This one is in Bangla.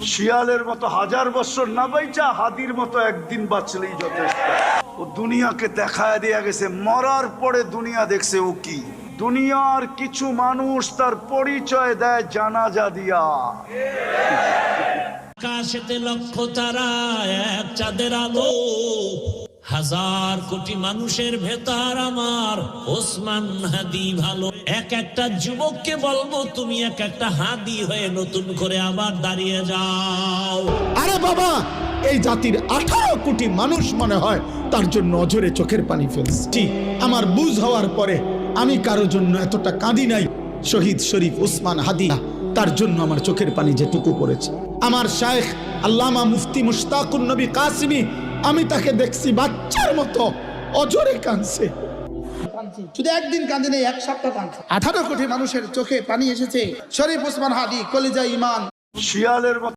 শিয়ালের মতো 1000 বছর না বাইচা হাদির মতো একদিন বাঁচলেই যথেষ্ট। ও দুনিয়াকে দেখায় দিয়া গেছে, মরার পরে দুনিয়া দেখছে ও কি। দুনিয়ার কিছু মানুষ তার পরিচয় দেয় জানাজা দিয়া। আকাশেতে লক্ষ তারা, এক চাঁদের আলো, হাজার কোটি মানুষের ভেতর আমার ওসমান হাদি ভালো। এক একটা যুবককে বলবো তুমি এক একটা হাদি হয়ে নতুন করে আবার দাঁড়িয়ে যাও। আরে বাবা, এই জাতির 18 কোটি মানুষ মনে হয় তার জন্য অঝরে চোখের পানি ফেলছি। আমার বুঝ হওয়ার পরে আমি কারো জন্য এতটা কাঁদি নাই। শহীদ শরীফ ওসমান হাদি, তার জন্য আমার চোখের পানি যেটুকু পড়েছে। আমার শায়েখ আল্লামা মুফতি মুশতাকুন নবী কাসিমি, আমি তাকে দেখছি বাচ্চার মতো অঝরে কাঁদছে। শুধু একদিন কাঁদে নেই, এক সপ্তাহ কাঁদছে। 18 কোটি মানুষের চোখে পানি এসেছে। শরীফ ওসমান হাদি কলিজা ইমান। শিয়ালের মতো